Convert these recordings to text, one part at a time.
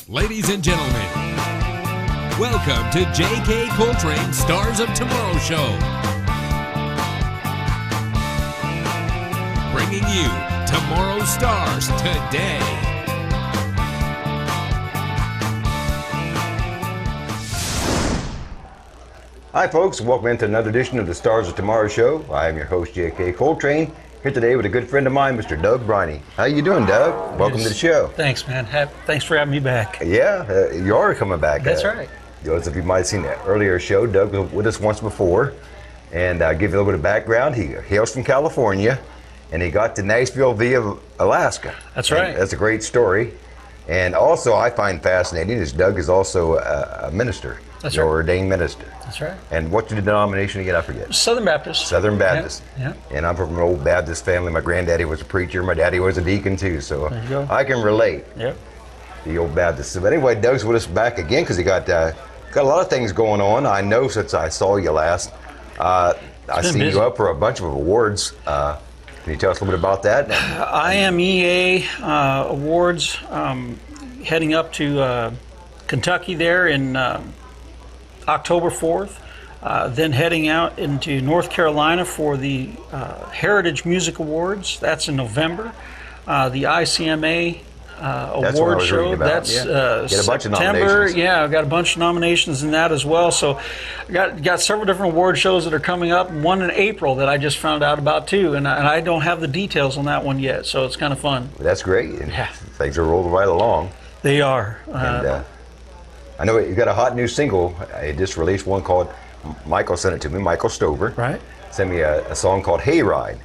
ladies and gentlemen, welcome to J.K. Coltrain Stars of Tomorrow Show. Bringing you tomorrow's stars today. Hi folks, welcome into another edition of the Stars of Tomorrow Show. I am your host J.K. Coltrain, here today with a good friend of mine, Mr. Doug Briney. How you doing, Doug? Welcome to the show. Thanks, man. Thanks for having me back. Yeah, you are coming back. That's right. Those of you might have seen the earlier show, Doug was with us once before. And give you a little bit of background, he hails from California, and he got to Nashville via Alaska. That's right. And that's a great story. And also I find fascinating is Doug is also a minister. That's You're right. Ordained minister. That's right. And what's your denomination again? I forget. Southern Baptist. Southern Baptist. Yeah. And I'm from an old Baptist family. My granddaddy was a preacher. My daddy was a deacon too. So There you go. I can relate. Yep. The old Baptist. So, but anyway, Doug's with us back again because he got a lot of things going on. I know since I saw you last. I've seen busy. you up for a bunch of awards. Can you tell us a little bit about that? IMEA Awards, heading up to Kentucky there in October 4th. Then heading out into North Carolina for the Heritage Music Awards. That's in November. The ICMA award show. That's Get a bunch of September. nominations. Yeah, I've got a bunch of nominations in that as well. So I got several different award shows that are coming up. One in April that I just found out about too, and I don't have the details on that one yet. So it's kind of fun. That's great. And Yeah. things are rolling right along. They are. And I know you got a hot new single. I just released one called, Michael sent it to me, Michael Stover. Right. Sent me a song called Hayride,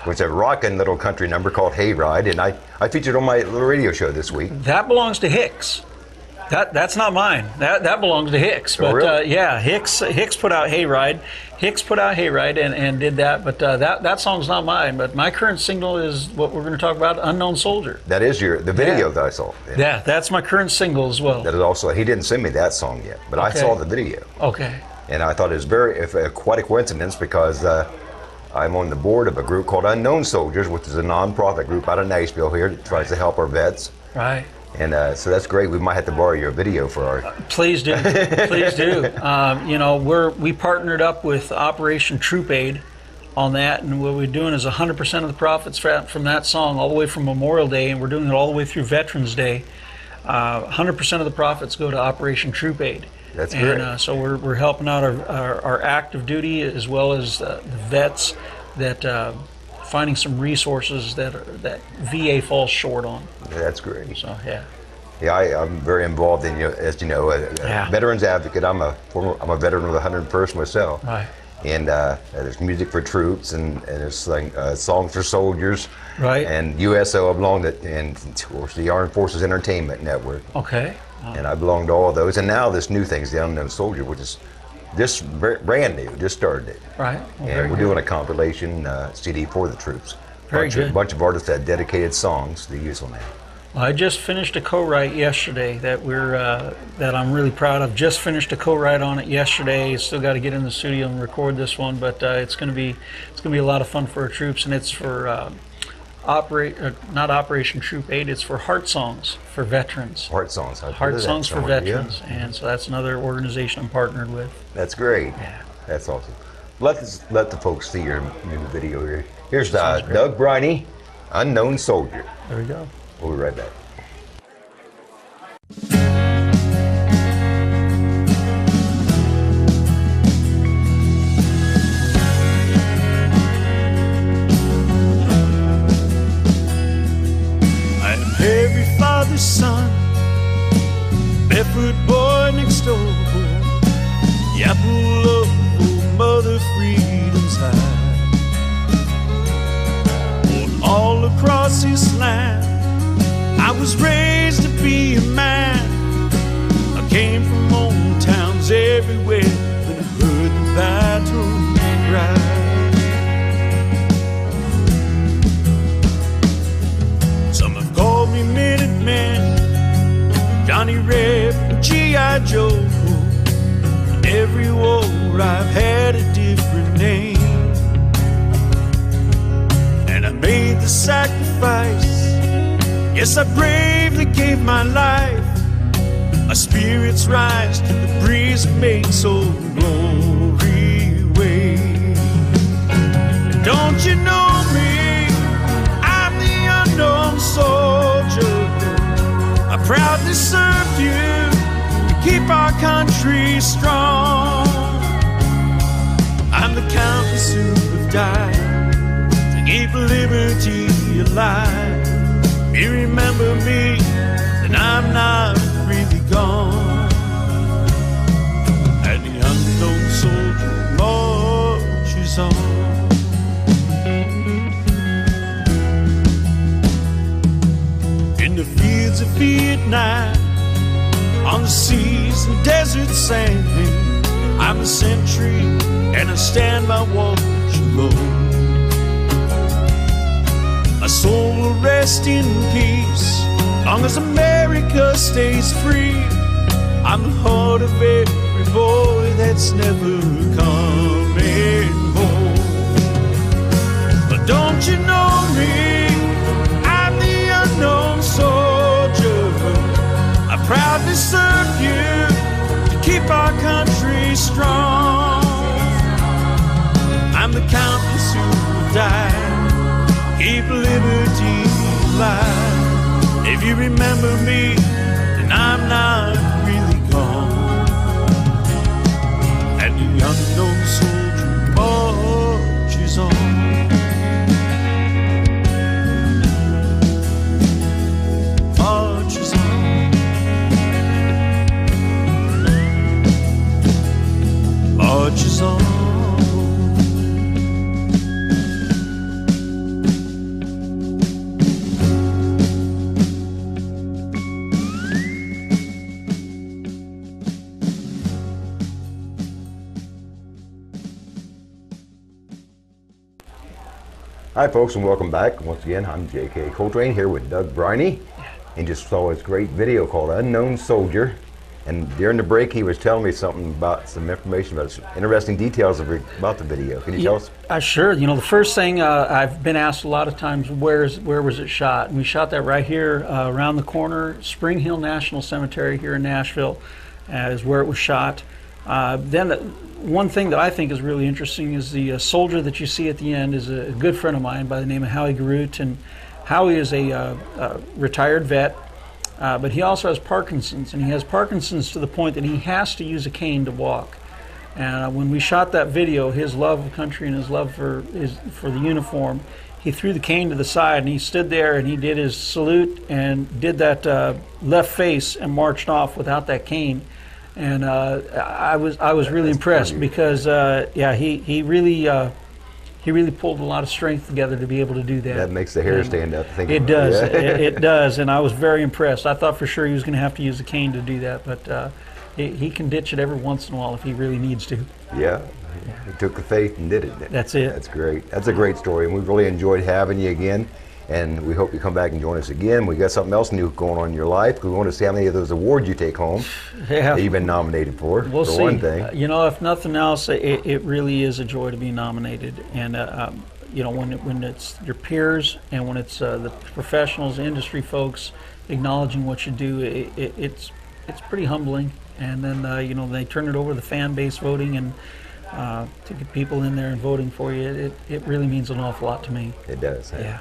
which is a rockin' little country number called Hayride, and I featured on my little radio show this week. That belongs to Hicks. That's not mine. That belongs to Hicks. Oh, But really? yeah, Hicks put out Hayride. Hicks put out Hayride and did that. But that song's not mine. But my current single is what we're going to talk about, Unknown Soldier. That is the video Yeah. that I saw. Yeah, that's my current single as well. That is also, he didn't send me that song yet, but I Okay. saw the video. Okay. And I thought it was quite a coincidence because I'm on the board of a group called Unknown Soldiers, which is a non-profit group out of Nashville here that tries to help our vets. Right. And so that's great. We might have to borrow your video for our... Please do. Please do. We partnered up with Operation Troop Aid on that, and what we're doing is 100% of the profits from that song all the way from Memorial Day, and we're doing it all the way through Veterans Day. 100% of the profits go to Operation Troop Aid. That's great. And so we're helping out our active duty as well as the vets that finding some resources that VA falls short on. That's great. So yeah. Yeah, I'm very involved in, as you know, a veterans advocate. I'm a veteran of the 101st myself. Right. And there's music for troops, and there's like songs for soldiers. Right. And USO, I belong to, and of course the Armed Forces Entertainment Network. Okay. And I belong to all of those. And now this new thing's the Unknown Soldier, which is just brand new, just started it. Right. Well, And we're doing a compilation CD for the troops. Very good. A bunch of artists that dedicated songs to use on that. Well, I just finished a co-write yesterday that I'm really proud of. Just finished a co-write on it yesterday. Still got to get in the studio and record this one, but it's going to be a lot of fun for our troops, and it's for not Operation Troop Aid. It's for Heart Songs for veterans. Heart Songs. Heart Songs for Veterans, and so that's another organization I'm partnered with. That's great. Yeah. That's awesome. Let the folks see your new video here. Here's Sounds great. Doug Briney, Unknown Soldier. There we go. We'll be right back. I am every father's son, barefoot boy next door, the apple of old Mother Freedom's eye. Born all across this land, I was raised to be a man. I came from old towns everywhere when I heard the battle cry. Some have called me Minuteman, Johnny Reb, and G.I. Joe. In every war I've had a different name, and I made the sacrifice. Yes, I bravely gave my life our spirits rise to the breeze that makes old glory wave. Don't you know me? I'm the unknown soldier. I proudly served you to keep our country strong. I'm the countless who have died to keep liberty alive. If you remember me, then I'm not really gone. And the unknown soldier marches on. In the fields of Vietnam, on the seas and desert sand, I'm a sentry and I stand by watch alone. My soul will rest in peace long as America stays free. I'm the heart of every boy that's never coming home. But don't you know me? I'm the unknown soldier. I proudly serve you to keep our country strong. I'm the countless who will die, keep liberty alive. If you remember me, then I'm not really gone. And the unknown soldier marches on. Marches on. Marches on. Hi folks, and welcome back. Once again, I'm J.K. Coltrain here with Doug Briney, and just saw his great video called Unknown Soldier. And during the break, he was telling me something about some information about some interesting details about the video. Can you tell us? Sure. You know, the first thing I've been asked a lot of times, where was it shot? And we shot that right here around the corner, Spring Hill National Cemetery here in Nashville, is where it was shot. One thing that I think is really interesting is the soldier that you see at the end is a good friend of mine by the name of Howie Garut. And Howie is a retired vet, but he also has Parkinson's, and he has Parkinson's to the point that he has to use a cane to walk. And when we shot that video, his love of country and his love for the uniform, he threw the cane to the side and he stood there and he did his salute and did that left face and marched off without that cane. And I was really impressed because he really pulled a lot of strength together to be able to do that. That makes the hair stand up. It does. It does, and I was very impressed. I thought for sure he was going to have to use a cane to do that, but he can ditch it every once in a while if he really needs to. Yeah, he took the faith and did it. That's it. That's great. That's a great story, and we've really enjoyed having you again. And we hope you come back and join us again. We got something else new going on in your life. We want to see how many of those awards you take home that you've been nominated for. We'll see. One thing. You know, if nothing else, it really is a joy to be nominated. And you know, when it's your peers and when it's the professionals, industry folks acknowledging what you do, it's pretty humbling. And then you know, they turn it over to the fan base voting and to get people in there and voting for you. It really means an awful lot to me. It does. Yeah.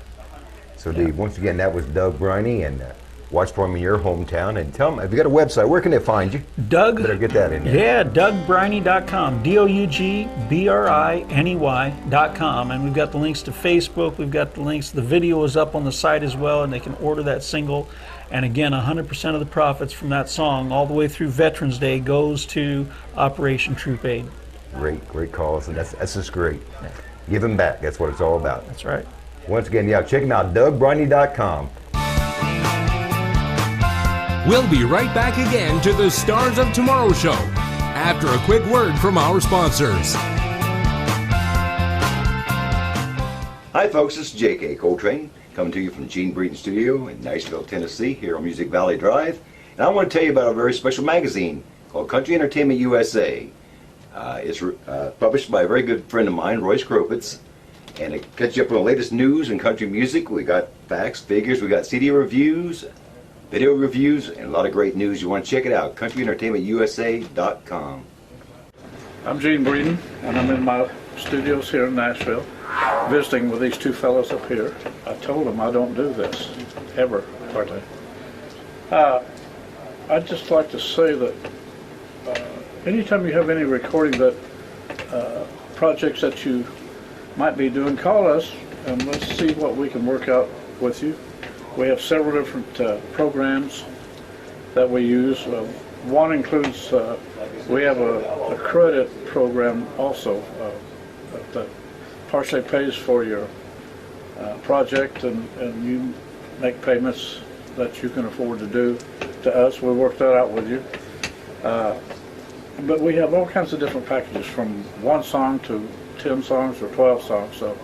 So, Dave, once again, that was Doug Briney, and watch for him in your hometown. And tell them, if you got a website, where can they find you? Doug. Better get that in there. Yeah, DougBriney.com. DougBriney.com. And we've got the links to Facebook. We've got the links. The video is up on the site as well, and they can order that single. And again, 100% of the profits from that song, all the way through Veterans Day, goes to Operation Troop Aid. Great cause, and that's just great. Yeah. Giving back, that's what it's all about. That's right. Once again, check them out, DougBriney.com. We'll be right back again to the Stars of Tomorrow show after a quick word from our sponsors. Hi folks, this is J.K. Coltrain coming to you from Gene Breeden Studio in Nashville, Tennessee, here on Music Valley Drive. And I want to tell you about a very special magazine called Country Entertainment USA. It's published by a very good friend of mine, Royce Kropitz. And it catches you up on the latest news in country music. We got facts, figures, we got CD reviews, video reviews, and a lot of great news. You want to check it out, CountryEntertainmentUSA.com. I'm Gene Briney, and I'm in my studios here in Nashville, visiting with these two fellows up here. I told them I don't do this, ever, hardly. I'd just like to say that anytime you have any recording that projects that you might be doing, call us and let's see what we can work out with you. We have several different programs that we use. One includes, we have a credit program also that partially pays for your project, and you make payments that you can afford to do to us. We'll work that out with you. But we have all kinds of different packages, from 1 song to 10 songs or 12 songs. So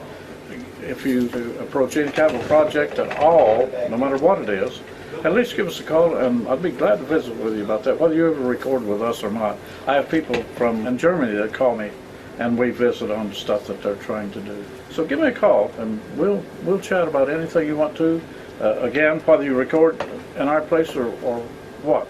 if you approach any kind of project at all, no matter what it is, at least give us a call, and I'd be glad to visit with you about that, whether you ever record with us or not. I have people from Germany that call me, and we visit on stuff that they're trying to do. So give me a call, and we'll chat about anything you want to. Again, whether you record in our place or what,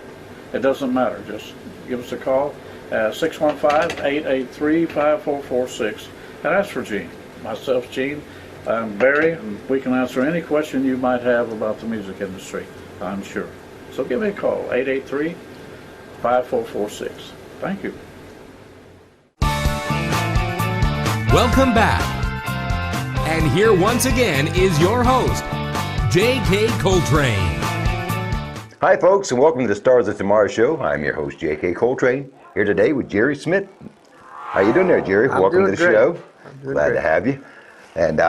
it doesn't matter. Just give us a call, 615-883-5446, and ask for Gene. Myself, Gene. I'm Barry, and we can answer any question you might have about the music industry, I'm sure. So give me a call, 883-5446. Thank you. Welcome back. And here once again is your host, J.K. Coltrain. Hi folks, and welcome to the Stars of Tomorrow show. I'm your host, J.K. Coltrain, here today with Jerry Schmitt. How you doing there, Jerry? Welcome to the show. Glad to have you. And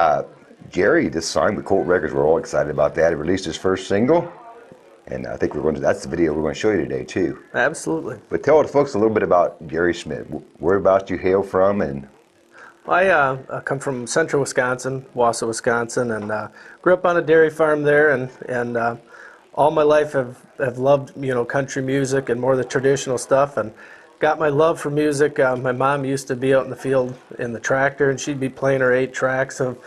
Jerry just signed with Colt Records. We're all excited about that. He released his first single, and I think that's the video we're going to show you today too. Absolutely. But tell the folks a little bit about Jerry Schmitt. Whereabouts you hail from, and I come from central Wisconsin, Wausau, Wisconsin, and grew up on a dairy farm there, and all my life have loved, country music and more of the traditional stuff, and got my love for music. My mom used to be out in the field in the tractor, and she'd be playing her 8 tracks of,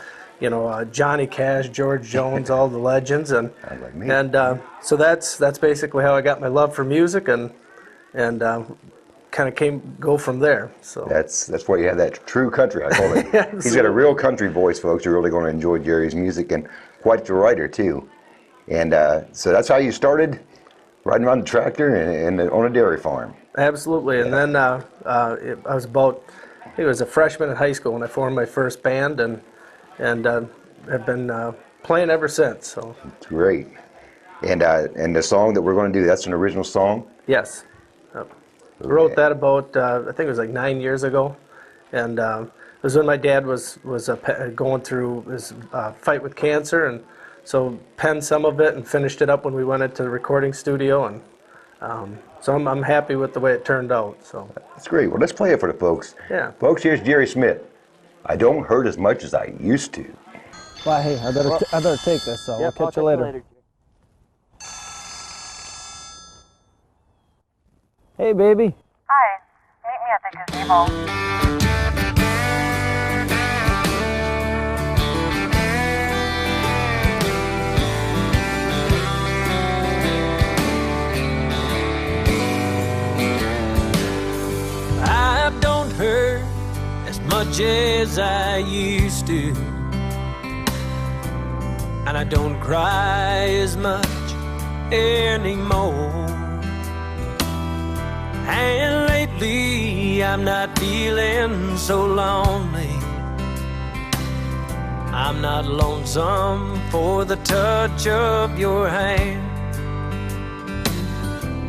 Johnny Cash, George Jones, all the legends, and like me. And so that's basically how I got my love for music, and kind of go from there. So that's why you have that true country, I call it. He's got a real country voice, folks. You're really going to enjoy Jerry's music, and quite the writer too. And so that's how you started riding around the tractor and on a dairy farm. Absolutely. And then I was about, I think it was a freshman in high school when I formed my first band, and have been playing ever since. So it's great. And the song that we're going to do, that's an original song? Yes. I wrote that about, I think it was like 9 years ago. And it was when my dad was going through his fight with cancer, and so penned some of it and finished it up when we went into the recording studio, and so I'm happy with the way it turned out. So that's great. Well, let's play it for the folks. Yeah. Folks, here's Jerry Schmitt. I don't hurt as much as I used to. Well, hey, I better take this. So we'll catch you later. Hey, baby. Hi. Meet me at the gazebo. Hurt as much as I used to, and I don't cry as much anymore. And lately I'm not feeling so lonely. I'm not lonesome for the touch of your hand.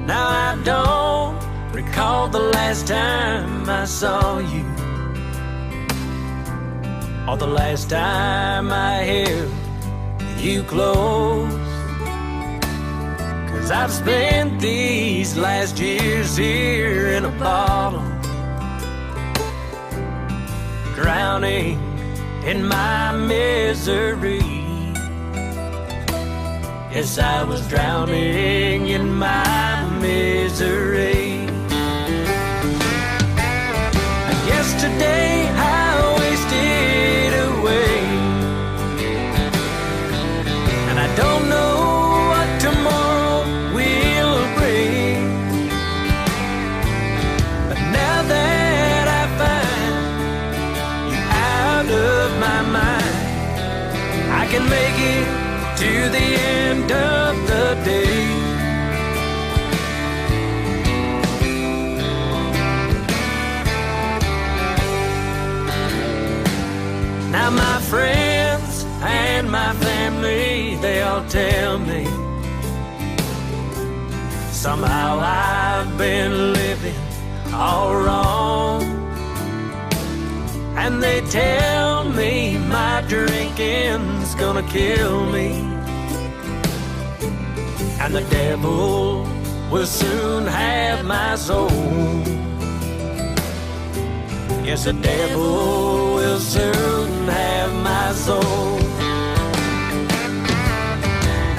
Now I don't recall the last time I saw you, or the last time I held you close. 'Cause I've spent these last years here in a bottle, drowning in my misery. Yes, I was drowning in my misery. Yesterday I wasted away, and I don't know what tomorrow tell me somehow I've been living all wrong. And they tell me my drinking's gonna kill me, and the devil will soon have my soul. Yes, the devil will soon have my soul.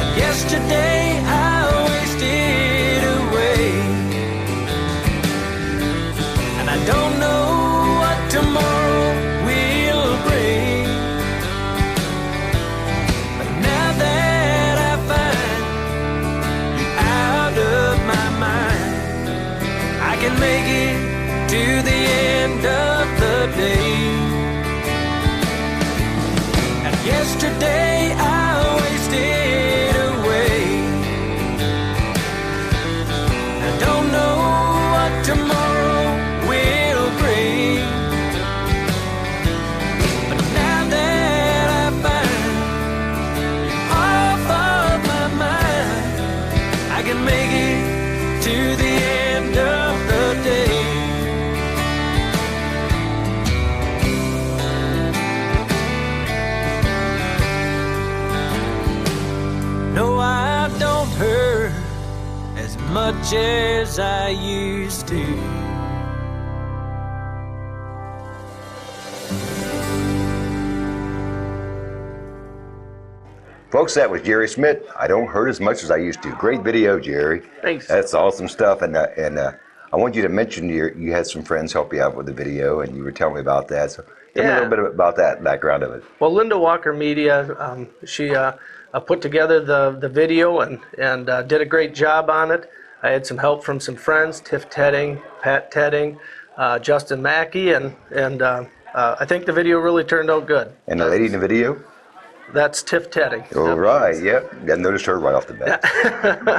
And yesterday I wasted away, and I don't know what tomorrow will bring. But now that I find you out of my mind, I can make it to the end of the day. And yesterday I wasted away. I don't know what tomorrow will bring. But now that I find you off of my mind, I can make it to the end of the day. No, I don't hurt as much as I used to. Folks, that was Jerry Schmitt. I don't hurt as much as I used to. Great video, Jerry. Thanks. That's awesome stuff. And I want you to mention you had some friends help you out with the video, and you were telling me about that. So tell me a little bit about that background of it. Well, Linda Walker Media, she put together the video and did a great job on it. I had some help from some friends, Tiff Tedding, Pat Tedding, Justin Mackey, and I think the video really turned out good. And the lady in the video? That's Tiff Tedding. Oh, right, yep. I noticed her right off the bat.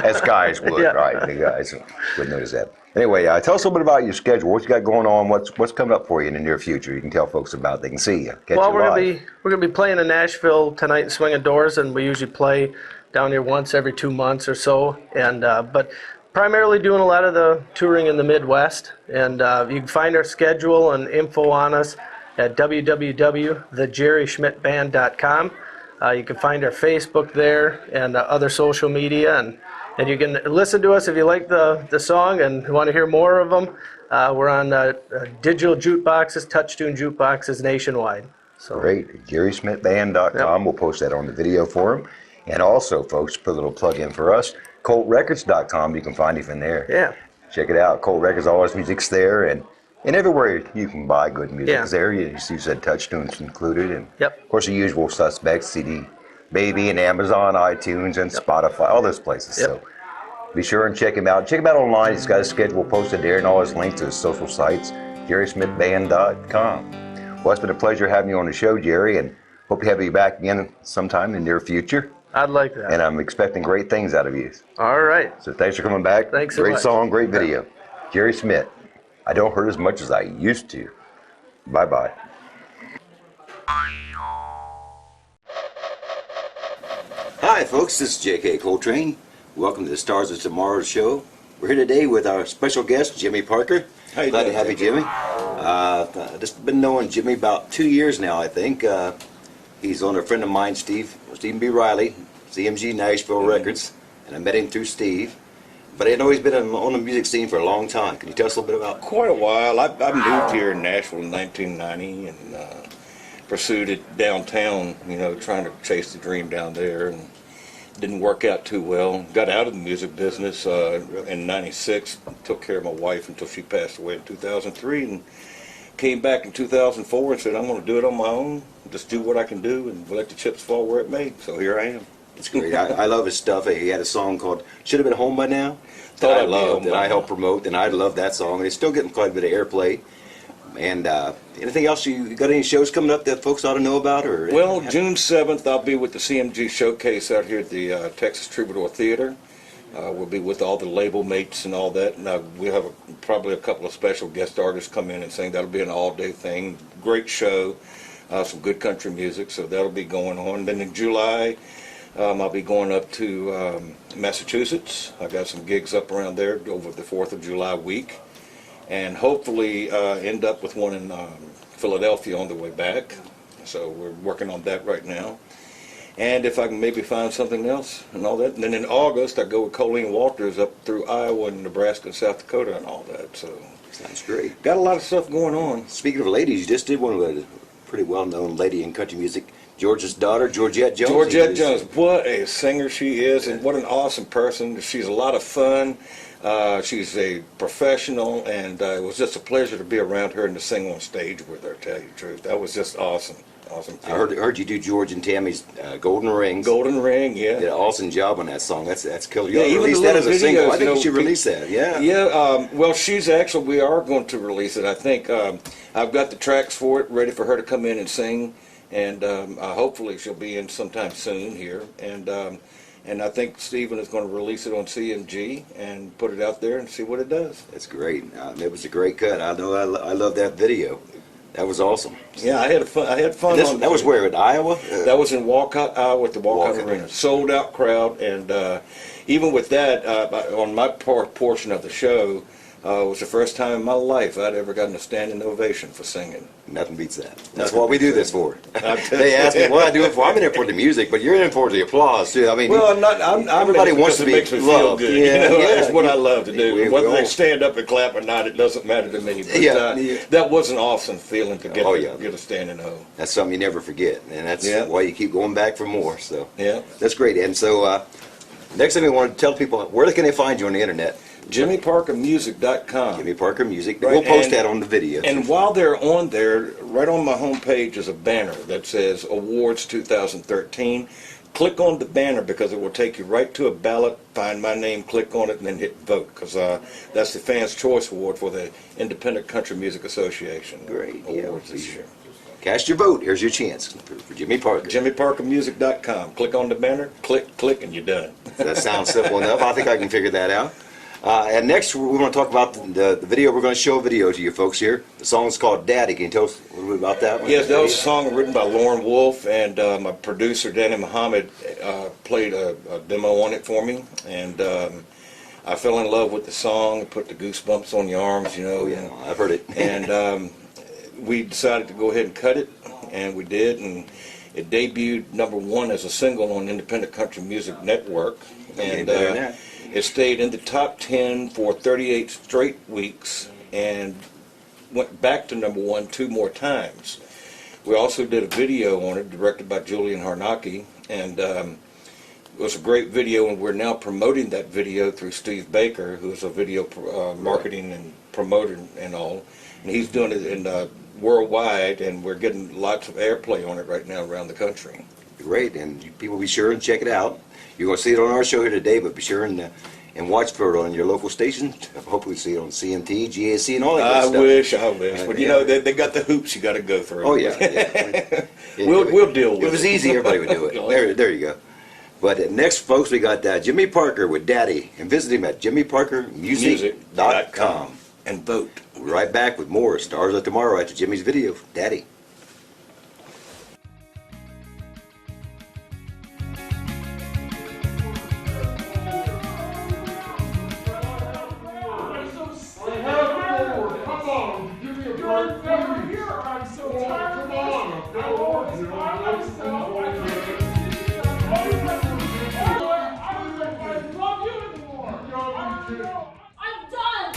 As guys would, Yeah. right? The guys would notice that. Anyway, tell us a little bit about your schedule. What you got going on? What's coming up for you in the near future? You can tell folks about. They can see you. Catch Well, you we're live. gonna be playing in Nashville tonight in Swinging Doors, and we usually play down here once every 2 months or so. And but primarily doing a lot of the touring in the Midwest. And you can find our schedule and info on us at www.thejerryschmittband.com. You can find our Facebook there and other social media, and you can listen to us if you like the song and want to hear more of them. We're on digital jukeboxes, touch-tune jukeboxes nationwide. So. Great. JerrySchmittBand.com. Yep. We'll post that on the video for them. And also, folks, put a little plug in for us. ColtRecords.com. You can find him in there. Yeah. Check it out. Colt Records, all his music's there, and everywhere you can buy good music is there. You said touch tunes included, and of course the usual suspects: CD Baby and Amazon, iTunes, and Spotify, all those places. So be sure and check him out. Check him out online. He's got his schedule posted there and all his links to his social sites. JerrySchmittBand.com. Well, it's been a pleasure having you on the show, Jerry, and hope to have you back again sometime in the near future. I'd like that. And I'm expecting great things out of you. All right. So thanks for coming back. Thanks so much. Great song, great video. Jerry Schmitt. I don't hurt as much as I used to. Bye-bye. Hi, folks. This is J.K. Coltrain. Welcome to the Stars of Tomorrow show. We're here today with our special guest, Jimmy Parker. Glad to have you, Jimmy. Just been knowing Jimmy about 2 years now, I think. He's on a friend of mine, Stephen B. Riley, CMG Nashville Records, and I met him through Steve. But I know he's been on the music scene for a long time. Can you tell us a little bit about? Quite a while. I moved here in Nashville in 1990 and pursued it downtown, trying to chase the dream down there, and didn't work out too well. Got out of the music business in 96, took care of my wife until she passed away in 2003, and came back in 2004 and said, I'm going to do it on my own, just do what I can do and let the chips fall where it may. So here I am. It's great. I love his stuff. He had a song called "Should Have Been Home by Now" that Thought I I'd be loved, home that by I now. helped promote, and I love that song. And it's still getting quite a bit of airplay. And anything else? You got any shows coming up that folks ought to know about? Or Well, June 7th, I'll be with the CMG Showcase out here at the Texas Troubadour Theater. We'll be with all the label mates and all that. And we'll have probably a couple of special guest artists come in and sing. That'll be an all-day thing. Great show. Some good country music, so that'll be going on. Then in July, I'll be going up to Massachusetts. I got some gigs up around there over the 4th of July week, and hopefully end up with one in Philadelphia on the way back. So we're working on that right now. And if I can maybe find something else and all that. And then in August, I go with Colleen Walters up through Iowa and Nebraska and South Dakota and all that. So Sounds great. got a lot of stuff going on. Speaking of ladies, you just did one with a pretty well-known lady in country music, George's daughter, Georgette Jones. Georgette Jones, what a singer she is, and what an awesome person. She's a lot of fun. She's a professional, and it was just a pleasure to be around her and to sing on stage with her, to tell you the truth. That was just awesome. Awesome. I heard you do George and Tammy's Golden Rings. Golden Ring, yeah. Did an awesome job on that song. That's killer. You Yeah, ought to even release the that little as a single. videos, I think you you should know, release that. Yeah. Yeah, well, we are going to release it. I think I've got the tracks for it, ready for her to come in and sing, and hopefully she'll be in sometime soon here. And I think Stephen is going to release it on CMG and put it out there and see what it does. That's great. It was a great cut. I know. I love that video. That was awesome. Yeah, I had fun. That was where, in Iowa? That was in Walcott, Iowa, at the Walcott Walcott. Arena. Sold out crowd, and even with that, on my portion of the show, it was the first time in my life I'd ever gotten a standing ovation for singing. Nothing beats that. That's what we do this for. They ask me what I do it for. I'm in there for the music, but you're in for the applause too. I mean, Well, I'm not. everybody wants to be makes me feel loved. good. Yeah, you know, yeah. That's what I love to do. We Whether all- they stand up and clap or not, it doesn't matter to me. But Yeah. that was an awesome feeling to get Oh, yeah. get a standing O. That's something you never forget, and that's Yeah. why you keep going back for more. So Yeah. that's great. And so next thing we want to tell people, where can they find you on the internet? JimmyParkerMusic.com. Jimmy Parker Music. Right, We'll post and- that on the video. And while they're on there, right on my homepage is a banner that says Awards 2013. Click on the banner because it will take you right to a ballot. Find my name, click on it, and then hit vote, because that's the Fans' Choice Award for the Independent Country Music Association. Great, yeah. Awards this year. Cast your vote. Here's your chance for Jimmy Parker. JimmyParkerMusic.com. Click on the banner, click, and you're done. That sounds simple enough. I think I can figure that out. And next, we're going to talk about the video. We're going to show a video to you folks here. The song is called Daddy. Can you tell us a little bit about that one? Yes, that was a song written by Lauren Wolf, and my producer, Danny Muhammad, played a demo on it for me. And I fell in love with the song, put the goosebumps on your arms, you know. Oh, yeah, I've heard it. And we decided to go ahead and cut it, and we did. And it debuted #1 as a single on Independent Country Music Network. Okay, And better than that. it stayed in the top 10 for 38 straight weeks and went back to #1 2 more times. We also did a video on it, directed by Julian Harnacki, and it was a great video, and we're now promoting that video through Steve Baker, who's a video marketing and promoter and all, and he's doing it in worldwide, and we're getting lots of airplay on it right now around the country. Great, and people be sure and check it out. You're going to see it on our show here today, but be sure and watch for it on your local station. Hopefully see it on CMT, GAC, and all that good stuff. I wish. But you know, they got the hoops you got to go through. Oh, yeah. We'll deal with it. If it was easy, everybody would do it. There you go. But next, folks, we got Jimmy Parker with Daddy, and visit him at jimmyparkermusic.com. And vote. We'll be right back with more Stars of Tomorrow after Jimmy's video, Daddy. I'm done!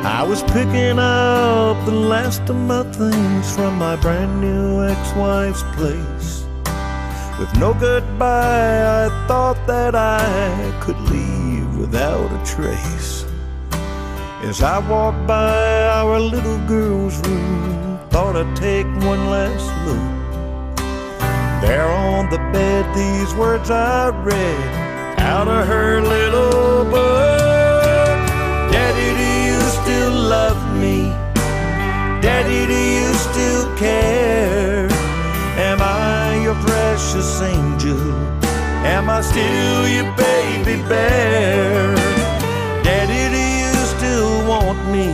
I was picking up the last of my things from my brand new ex-wife's place. With no goodbye, I thought that I could leave without a trace. As I walked by our little girl's room, thought I'd take one last look. There on the bed, these words I read out of her little book. Daddy, do you still love me? Daddy, do you still care? Am I your precious angel? Am I still your baby bear? Daddy, do you still want me?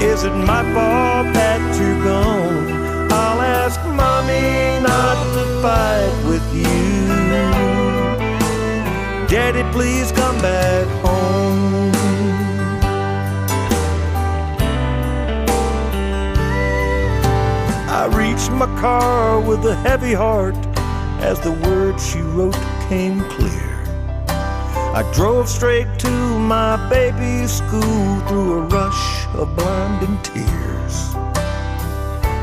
Is it my fault that you're gone? I'll ask Mommy not to fight with you. Daddy, please come back home. I reached my car with a heavy heart as the words she wrote came clear. I drove straight to my baby's school through a rush of blinding tears.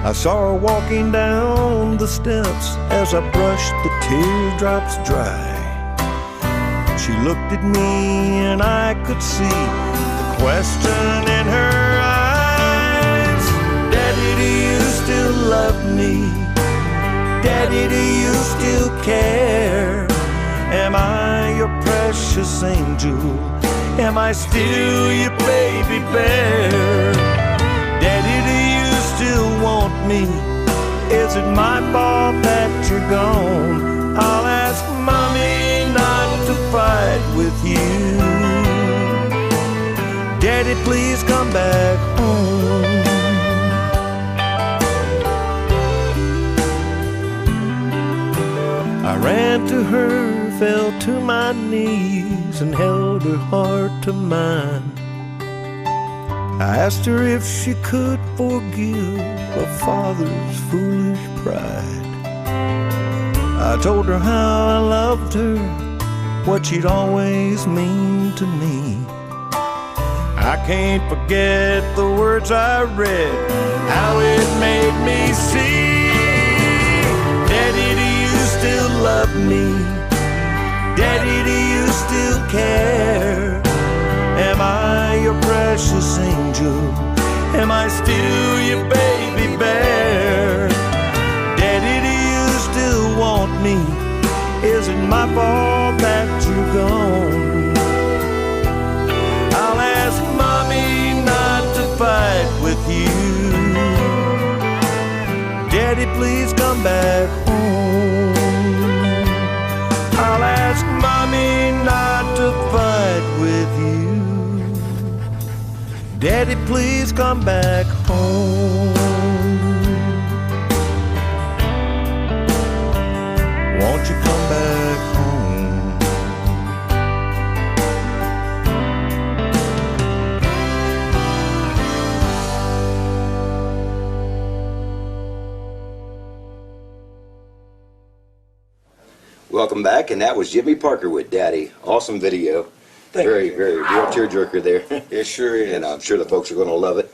I saw her walking down the steps as I brushed the teardrops dry. She looked at me and I could see the question in her eyes. Daddy, do you still love me? Daddy, do you still care? Am I your precious angel? Am I still your baby bear? Daddy, do you still want me? Is it my fault that you're gone? I'll ask Mommy not to fight with you. Daddy, please come back home. I ran to her, fell to my knees and held her heart to mine. I asked her if she could forgive her father's foolish pride. I told her how I loved her, what she'd always mean to me. I can't forget the words I read, how it made me see. Daddy, do you still love me? Daddy, do you still care? Am I your precious angel? Am I still your baby bear? Daddy, do you still want me? Is it my fault that you're gone? I'll ask Mommy not to fight with you. Daddy, please come back home. I'll ask Mommy not to fight with you. Daddy, please come back home. Won't you come back home? Welcome back, and that was Jimmy Parker with Daddy. Awesome video. Very real tearjerker there. It sure is. And I'm sure the folks are going to love it.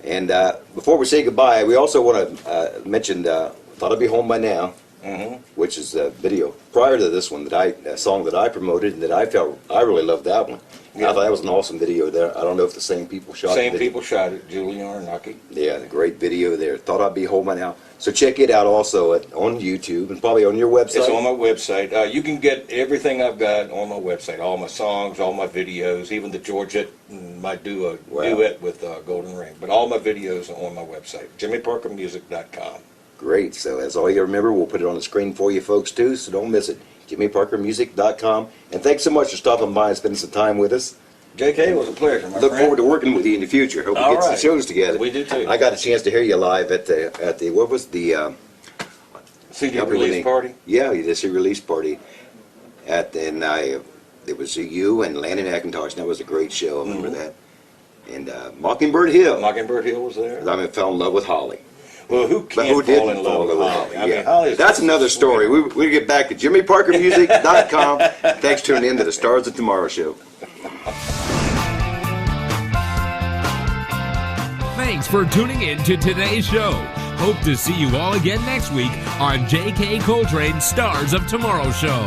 And before we say goodbye, we also want to mention Thought I'd Be Home by Now, which is a video prior to this one, a song that I promoted and that I really loved that one. Yeah. I thought that was an awesome video there. I don't know if the same people shot it. Same people shot it, Julie Arnaki. Yeah, the great video there. Thought I'd Be Home by Now. So check it out also on YouTube and probably on your website. It's on my website. You can get everything I've got on my website. All my songs, all my videos, even the Georgette, my duet with Golden Ring. But all my videos are on my website, jimmyparkermusic.com. Great. So as all you remember, we'll put it on the screen for you folks too, so don't miss it. jimmyparkermusic.com. And thanks so much for stopping by and spending some time with us. JK, it was a pleasure, my Look friend. forward to working with you in the future. Hope we get some shows together. We do too. I got a chance to hear you live at the what was the CD release party? Yeah, the CD release party. It was you and Landon McIntosh, and that was a great show. I remember that. And Mockingbird Hill. Mockingbird Hill was there. I fell in love with Holly. Well, who can't fall in love with Holly? I mean, Holly's that's another story. We'll get back to jimmyparkermusic.com. Thanks for tuning in to the Stars of Tomorrow show. Thanks for tuning in to today's show. Hope to see you all again next week on J.K. Coltrane's Stars of Tomorrow show.